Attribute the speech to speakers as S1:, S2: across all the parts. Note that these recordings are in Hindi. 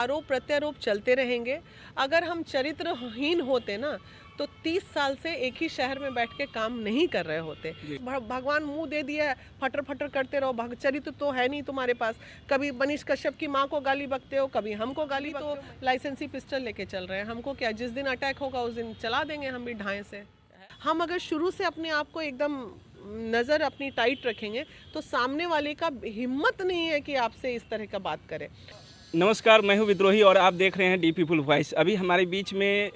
S1: आरोप प्रत्यारोप चलते रहेंगे। अगर हम चरित्रहीन होते ना तो 30 साल से एक ही शहर में बैठ के काम नहीं कर रहे होते। भगवान मुंह दे दिया है, फटर फटर करते रहो, चरित्र तो है नहीं तुम्हारे पास। कभी मनीष कश्यप की माँ को गाली बकते हो, कभी हमको गाली, तो लाइसेंसी पिस्टल लेके चल रहे हैं। हमको क्या, जिस दिन अटैक होगा उस दिन चला देंगे हम भी ढाई से। हम अगर शुरू से अपने आप को एकदम नज़र अपनी टाइट रखेंगे तो सामने वाले का हिम्मत नहीं है कि आपसे इस तरह का बात करे।
S2: नमस्कार, मैं हूं विद्रोही और आप देख रहे हैं डी पीपुल वॉइस। अभी हमारे बीच में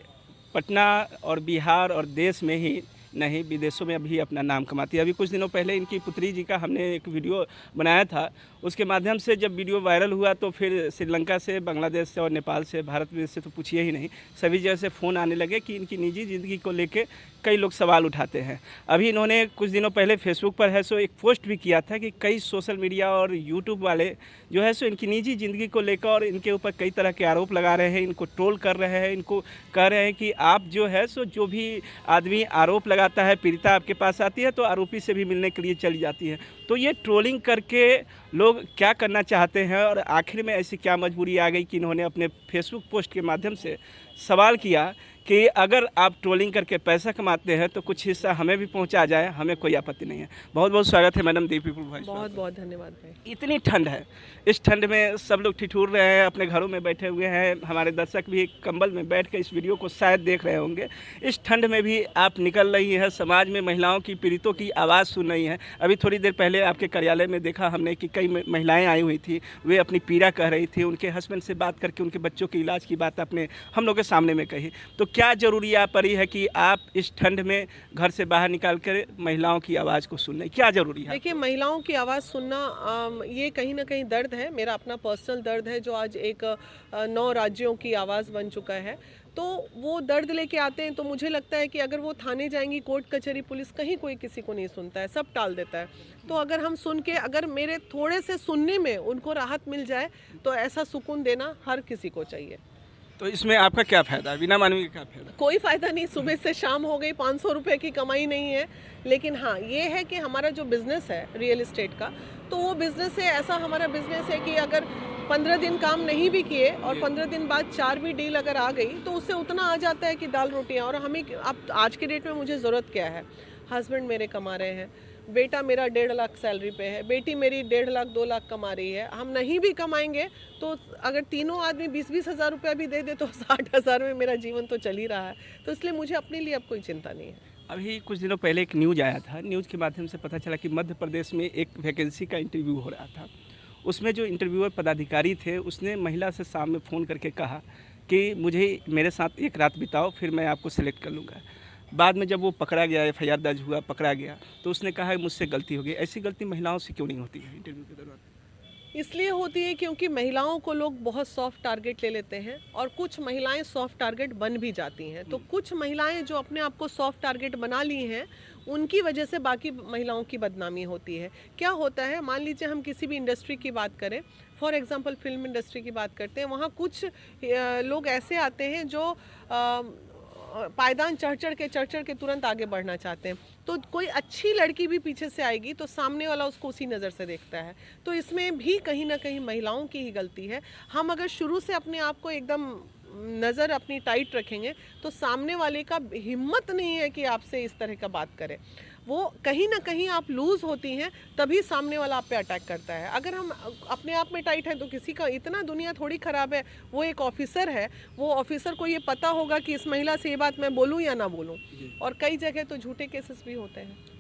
S2: पटना और बिहार और देश में ही नहीं विदेशों में अभी अपना नाम कमाती है। अभी कुछ दिनों पहले इनकी पुत्री जी का हमने एक वीडियो बनाया था। उसके माध्यम से जब वीडियो वायरल हुआ तो फिर श्रीलंका से, बांग्लादेश से और नेपाल से, भारत में से तो पूछिए ही नहीं, सभी जगह से फ़ोन आने लगे कि इनकी निजी ज़िंदगी को लेके कई लोग सवाल उठाते हैं। अभी इन्होंने कुछ दिनों पहले फेसबुक पर है सो एक पोस्ट भी किया था कि कई सोशल मीडिया और यूट्यूब वाले जो है सो इनकी निजी ज़िंदगी को लेकर और इनके ऊपर कई तरह के आरोप लगा रहे हैं, इनको ट्रोल कर रहे हैं, इनको कह रहे हैं कि आप जो है सो जो भी आदमी आरोप लगाता है, पीड़िता आपके पास आती है तो आरोपी से भी मिलने के लिए चली जाती है। तो ये ट्रोलिंग करके लोग क्या करना चाहते हैं और आखिर में ऐसी क्या मजबूरी आ गई कि इन्होंने अपने फेसबुक पोस्ट के माध्यम से सवाल किया कि अगर आप ट्रोलिंग करके पैसा कमाते हैं तो कुछ हिस्सा हमें भी पहुंचा जाए, हमें कोई आपत्ति नहीं है। बहुत बहुत स्वागत है मैडम दी पीपुल वॉइस।
S1: बहुत बहुत धन्यवाद भाई।
S2: इतनी ठंड है, इस ठंड में सब लोग ठिठुर रहे हैं, अपने घरों में बैठे हुए हैं। हमारे दर्शक भी कंबल में बैठ कर इस वीडियो को शायद देख रहे होंगे। इस ठंड में भी आप निकल रही हैं, समाज में महिलाओं की, पीड़ितों की आवाज़ सुन रही हैं। अभी थोड़ी देर पहले आपके कार्यालय में देखा हमने कि कई महिलाएँ आई हुई थी, वे अपनी पीड़ा कह रही थी, उनके हस्बैंड से बात करके उनके बच्चों के इलाज की बात आपने हम लोग के सामने में कही। तो क्या ज़रूरी पड़ी है कि आप इस ठंड में घर से बाहर निकाल कर महिलाओं की आवाज़ को सुनने, क्या ज़रूरी है?
S1: देखिए, महिलाओं की आवाज़ सुनना ये कहीं ना कहीं दर्द है, मेरा अपना पर्सनल दर्द है जो आज एक 9 राज्यों की आवाज़ बन चुका है। तो वो दर्द लेके आते हैं तो मुझे लगता है कि अगर वो थाने जाएंगी, कोर्ट कचहरी पुलिस, कहीं कोई किसी को नहीं सुनता है, सब टाल देता है। तो अगर हम सुन के, अगर मेरे थोड़े से सुनने में उनको राहत मिल जाए तो ऐसा सुकून देना हर किसी को चाहिए।
S2: तो इसमें आपका क्या फ़ायदा है, बिना मानवी का क्या फ़ायदा?
S1: कोई फ़ायदा नहीं, सुबह से शाम हो गई, 500 रुपये की कमाई नहीं है। लेकिन हाँ, ये है कि हमारा जो बिज़नेस है रियल इस्टेट का, तो वो बिज़नेस है, ऐसा हमारा बिज़नेस है कि अगर 15 दिन काम नहीं भी किए और 15 दिन बाद 4 भी डील अगर आ गई तो उससे उतना आ जाता है कि दाल रोटियाँ। और हमें अब आज के डेट में मुझे ज़रूरत क्या है? हस्बैंड मेरे कमा रहे हैं, बेटा मेरा 1.5 लाख सैलरी पे है, बेटी मेरी 1.5 लाख 2 लाख कमा रही है। हम नहीं भी कमाएंगे तो अगर तीनों आदमी 20-20 हज़ार रुपया भी दे दे तो 60,000 में मेरा जीवन तो चल ही रहा है। तो इसलिए मुझे अपने लिए अब कोई चिंता नहीं है।
S2: अभी कुछ दिनों पहले एक न्यूज़ आया था, न्यूज़ के माध्यम से पता चला कि मध्य प्रदेश में एक वैकेंसी का इंटरव्यू हो रहा था। उसमें जो इंटरव्यूअर पदाधिकारी थे उसने महिला से सामने फ़ोन करके कहा कि मुझे मेरे साथ एक रात बिताओ, फिर मैं आपको सेलेक्ट कर लूँगा। बाद में जब वो पकड़ा गया, एफआईआर दर्ज हुआ, पकड़ा गया, तो उसने कहा मुझसे गलती हो गई। ऐसी गलती महिलाओं से क्यों नहीं होती है इंटरव्यू के दौरान?
S1: इसलिए होती है क्योंकि महिलाओं को लोग बहुत सॉफ्ट टारगेट ले लेते हैं और कुछ महिलाएं सॉफ्ट टारगेट बन भी जाती हैं। तो कुछ महिलाएं जो अपने आप को सॉफ्ट टारगेट बना ली हैं, उनकी वजह से बाकी महिलाओं की बदनामी होती है। क्या होता है, मान लीजिए हम किसी भी इंडस्ट्री की बात करें, फॉर एग्जांपल फिल्म इंडस्ट्री की बात करते हैं, वहाँ कुछ लोग ऐसे आते हैं जो पायदान चढ़ चढ़ के तुरंत आगे बढ़ना चाहते हैं। तो कोई अच्छी लड़की भी पीछे से आएगी तो सामने वाला उसको उसी नज़र से देखता है। तो इसमें भी कहीं ना कहीं महिलाओं की ही गलती है। हम अगर शुरू से अपने आप को एकदम नज़र अपनी टाइट रखेंगे तो सामने वाले का हिम्मत नहीं है कि आपसे इस तरह का बात करे। वो कहीं ना कहीं आप लूज़ होती हैं तभी सामने वाला आप पे अटैक करता है। अगर हम अपने आप में टाइट हैं तो किसी का, इतना दुनिया थोड़ी ख़राब है। वो एक ऑफिसर है, वो ऑफिसर को ये पता होगा कि इस महिला से ये बात मैं बोलूँ या ना बोलूँ। और कई जगह तो झूठे केसेस भी होते हैं।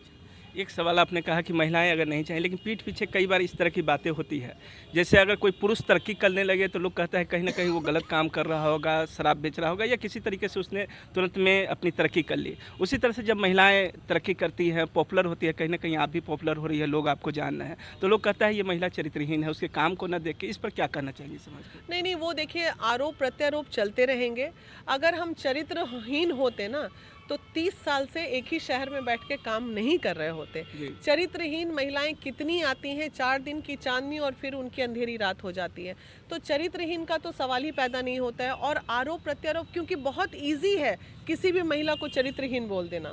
S2: एक सवाल आपने कहा कि महिलाएं अगर नहीं चाहें, लेकिन पीठ पीछे कई बार इस तरह की बातें होती है। जैसे अगर कोई पुरुष तरक्की करने लगे तो लोग कहते हैं कहीं ना कहीं वो गलत काम कर रहा होगा, शराब बेच रहा होगा या किसी तरीके से उसने तुरंत में अपनी तरक्की कर ली। उसी तरह से जब महिलाएं तरक्की करती हैं, पॉपुलर होती है, कहीं ना कहीं आप भी पॉपुलर हो रही है, लोग आपको जान रहे हैं, तो लोग कहता है ये महिला चरित्रहीन है, उसके काम को न देख के। इस पर क्या कहना चाहिए समाज को?
S1: नहीं, वो देखिए, आरोप प्रत्यारोप चलते रहेंगे। अगर हम चरित्रहीन होते ना तो 30 साल से एक ही शहर में बैठ के काम नहीं कर रहे होते। चरित्रहीन महिलाएं कितनी आती हैं, 4 दिन की चांदनी और फिर उनकी अंधेरी रात हो जाती है। तो चरित्रहीन का तो सवाल ही पैदा नहीं होता है। और आरोप प्रत्यारोप, क्योंकि बहुत इजी है किसी भी महिला को चरित्रहीन बोल देना,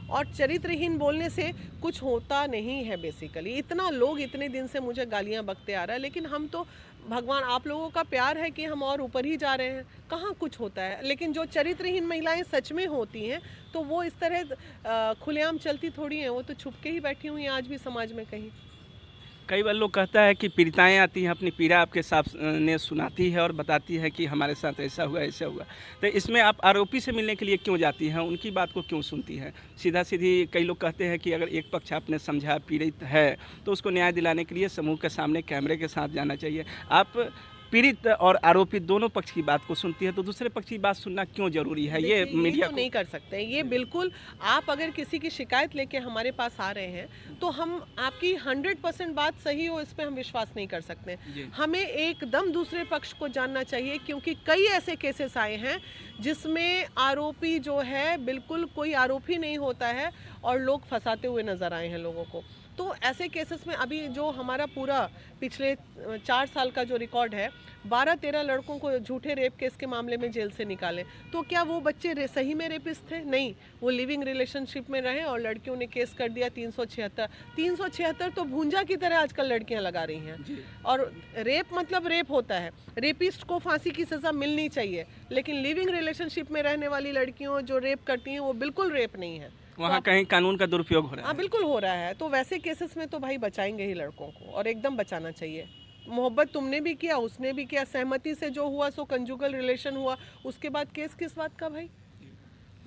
S1: और चरित्रहीन बोलने से कुछ होता नहीं है बेसिकली। इतना लोग इतने दिन से मुझे गालियां बकते आ रहा है, लेकिन हम तो भगवान आप लोगों का प्यार है कि हम और ऊपर ही जा रहे हैं, कहाँ कुछ होता है। लेकिन जो चरित्रहीन महिलाएं सच में होती हैं तो वो इस तरह खुलेआम चलती थोड़ी हैं, वो तो छुप के ही बैठी हुई हैं आज भी समाज में कहीं।
S2: कई बार लोग कहता है कि पीड़िताएं आती हैं, अपनी पीड़ा आपके सामने सुनाती है और बताती है कि हमारे साथ ऐसा हुआ ऐसा हुआ। तो इसमें आप आरोपी से मिलने के लिए क्यों जाती हैं, उनकी बात को क्यों सुनती हैं? सीधा सीधी कई लोग कहते हैं कि अगर एक पक्ष आपने समझा पीड़ित है तो उसको न्याय दिलाने के लिए समूह के सामने कैमरे के साथ जाना चाहिए। आप पीड़ित और आरोपी दोनों पक्ष की बात को सुनती है, तो दूसरे पक्ष की बात सुनना क्यों जरूरी है? ये
S1: देखिए,
S2: मीडिया
S1: तो नहीं कर सकते ये बिल्कुल। आप अगर किसी की शिकायत लेके हमारे पास आ रहे हैं तो हम आपकी 100% बात सही हो इस पे हम विश्वास नहीं कर सकते।
S2: जी।
S1: हमें एकदम दूसरे पक्ष को जानना चाहिए, क्योंकि कई ऐसे केसेस आए हैं जिसमें आरोपी जो है बिल्कुल कोई आरोपी नहीं होता है और लोग फंसाते हुए नजर आए हैं लोगों को। तो ऐसे केसेस में अभी जो हमारा पूरा पिछले 4 साल का जो रिकॉर्ड है, 12-13 लड़कों को झूठे रेप केस के मामले में जेल से निकाले। तो क्या वो बच्चे सही में रेपिस्ट थे? नहीं, वो लिविंग रिलेशनशिप में रहे और लड़कियों ने केस कर दिया 376 तो भूंजा की तरह आजकल लड़कियां लगा रही हैं। और रेप मतलब रेप होता है, रेपिस्ट को फांसी की सज़ा मिलनी चाहिए, लेकिन लिविंग रिलेशनशिप में रहने वाली लड़कियों जो रेप करती हैं वो बिल्कुल रेप नहीं है।
S2: वहाँ कहीं कानून का दुरुपयोग हो रहा
S1: हाँ
S2: है।
S1: बिल्कुल हो रहा है। तो वैसे केसेस में तो भाई बचाएंगे ही लड़कों को, और एकदम बचाना चाहिए। मोहब्बत तुमने भी किया, उसने भी किया, सहमति से जो हुआ सो कंजुगल रिलेशन हुआ, उसके बाद केस किस बात का भाई?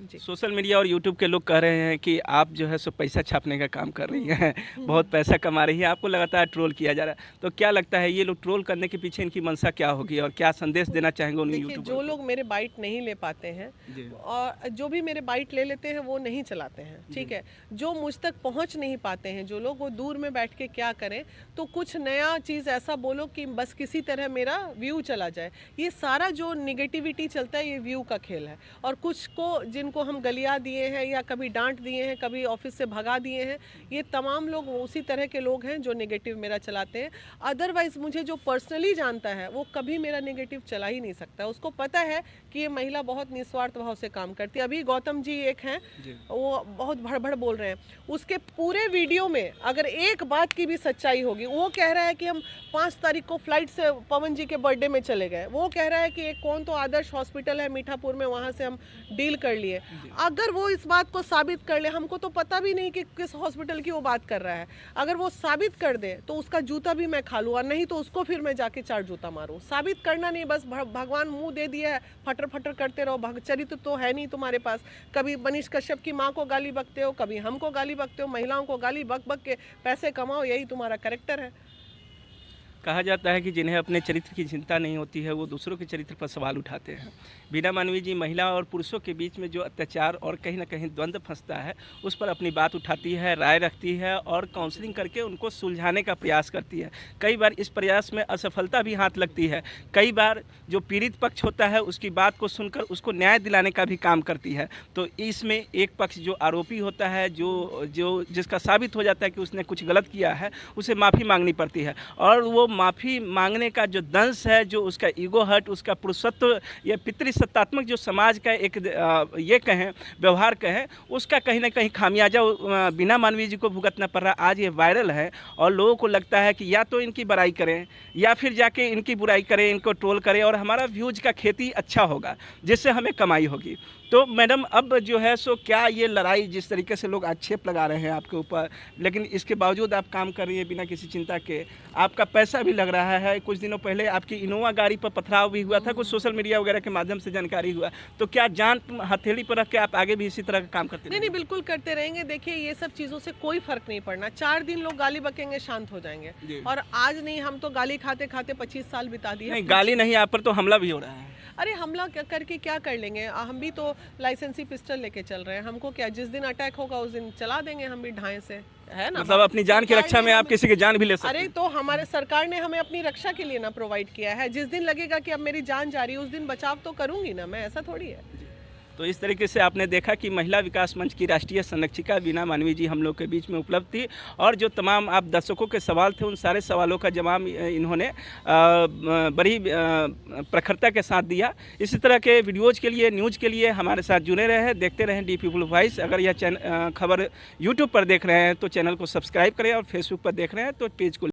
S1: जी।
S2: सोशल मीडिया और यूट्यूब के लोग कह रहे हैं कि आप जो है सो पैसा छापने का काम कर रही हैं, बहुत पैसा कमा रही हैं, आपको लगातार ट्रोल किया जा रहा है। तो क्या लगता है ये लोग ट्रोल करने के पीछे इनकी मंशा क्या होगी और क्या संदेश देना चाहेंगे उन
S1: देखिए,
S2: यूट्यूब
S1: जो लोग मेरे बाइट नहीं ले पाते हैं और जो भी मेरे बाइट ले लेते हैं वो नहीं चलाते हैं, ठीक है। जो मुझ तक पहुंच नहीं पाते हैं जो लोग, वो दूर में बैठ के क्या करें, तो कुछ नया चीज़ ऐसा बोलो कि बस किसी तरह मेरा व्यू चला जाए। ये सारा जो निगेटिविटी चलता है ये व्यू का खेल है। और कुछ को जिनको हम गलिया दिए हैं या कभी डांट दिए हैं, कभी ऑफिस से भगा दिए हैं, ये तमाम लोग उसी तरह के लोग हैं जो नेगेटिव मेरा चलाते हैं। अदरवाइज मुझे जो पर्सनली जानता है वो कभी मेरा नेगेटिव चला ही नहीं सकता। उसको पता है कि ये महिला बहुत निस्वार्थ भाव से काम करती है। अभी गौतम जी एक हैं, वो बहुत भड़बड़ बोल रहे हैं, उसके पूरे वीडियो में अगर एक बात की भी सच्चाई होगी, वो कह रहा है कि हम 5 तारीख को फ्लाइट से पवन जी के बर्थडे में चले गए, वो कह रहा है कि एक कौन तो आदर्श हॉस्पिटल है मीठापुर में, वहाँ से हम डील कर लिए। अगर वो इस बात को साबित कर ले, हमको तो पता भी नहीं कि किस हॉस्पिटल की वो बात कर रहा है, अगर वो साबित कर दे तो उसका जूता भी मैं खा लूँ, और नहीं तो उसको फिर मैं जाके 4 जूता मारूँ। साबित करना नहीं, बस भगवान मुंह दे दिया है, फटर फटर करते रहो। चरित्र तो है नहीं तुम्हारे पास। कभी मनीष कश्यप की माँ को गाली बकते हो, कभी हमको गाली बकते हो, महिलाओं को गाली बक बक के पैसे कमाओ, यही तुम्हारा कैरेक्टर है।
S2: कहा जाता है कि जिन्हें अपने चरित्र की चिंता नहीं होती है वो दूसरों के चरित्र पर सवाल उठाते हैं। बीना मानवी जी महिला और पुरुषों के बीच में जो अत्याचार और कहीं ना कहीं द्वंद्व फंसता है उस पर अपनी बात उठाती है, राय रखती है और काउंसलिंग करके उनको सुलझाने का प्रयास करती है। कई बार इस प्रयास में असफलता भी हाथ लगती है। कई बार जो पीड़ित पक्ष होता है उसकी बात को सुनकर उसको न्याय दिलाने का भी काम करती है। तो इसमें एक पक्ष जो आरोपी होता है, जो जिसका साबित हो जाता है कि उसने कुछ गलत किया है, उसे माफ़ी मांगनी पड़ती है। और वो माफ़ी मांगने का जो दंश है, जो उसका ईगो हर्ट, उसका पुरुषत्व या पितृसत्तात्मक जो समाज का एक ये कहें व्यवहार कहें, उसका कहीं ना कहीं खामियाजा बीना मानवी जी को भुगतना पड़ रहा। आज ये वायरल है और लोगों को लगता है कि या तो इनकी बड़ाई करें या फिर जाके इनकी बुराई करें, इनको ट्रोल करें और हमारा व्यूज का खेती अच्छा होगा जिससे हमें कमाई होगी। तो मैडम अब जो है सो क्या ये लड़ाई, जिस तरीके से लोग आक्षेप लगा रहे हैं आपके ऊपर, लेकिन इसके बावजूद आप काम कर रही है बिना किसी चिंता के, आपका पैसा भी लग रहा है। कुछ दिनों पहले आपकी इनोवा गाड़ी पर पथराव भी हुआ था, कुछ सोशल मीडिया वगैरह के माध्यम से जानकारी हुआ। तो क्या जान हथेली पर रख के आप आगे भी इसी तरह का काम करते
S1: नहीं, बिल्कुल करते रहेंगे। देखिए, ये सब चीज़ों से कोई फर्क नहीं पड़ना। 4 दिन लोग गाली बकेंगे, शांत हो जाएंगे। और आज नहीं, हम तो गाली खाते खाते 25 साल बिता दिए।
S2: नहीं, गाली नहीं, आप पर तो हमला भी हो रहा है।
S1: अरे हमला करके क्या कर लेंगे? हम भी तो लाइसेंसी पिस्टल लेके चल रहे हैं। हमको क्या, जिस दिन अटैक होगा उस दिन चला देंगे हम भी ढाई से, है ना।
S2: मतलब अपनी जान की रक्षा में आप किसी की जान भी ले सकते हैं।
S1: अरे तो हमारे सरकार ने हमें अपनी रक्षा के लिए ना प्रोवाइड किया है। जिस दिन लगेगा कि अब मेरी जान जा रही है उस दिन बचाव तो करूंगी ना मैं, ऐसा थोड़ी है।
S2: तो इस तरीके से आपने देखा कि महिला विकास मंच की राष्ट्रीय संरक्षिका बीना मानवी जी हम लोग के बीच में उपलब्ध थी और जो तमाम आप दर्शकों के सवाल थे उन सारे सवालों का जवाब इन्होंने बड़ी प्रखरता के साथ दिया। इसी तरह के वीडियोज़ के लिए, न्यूज़ के लिए हमारे साथ जुड़े रहे, देखते रहें डी पीपल वॉइस। अगर यह खबर यूट्यूब पर देख रहे हैं तो चैनल को सब्सक्राइब करें और फेसबुक पर देख रहे हैं तो पेज को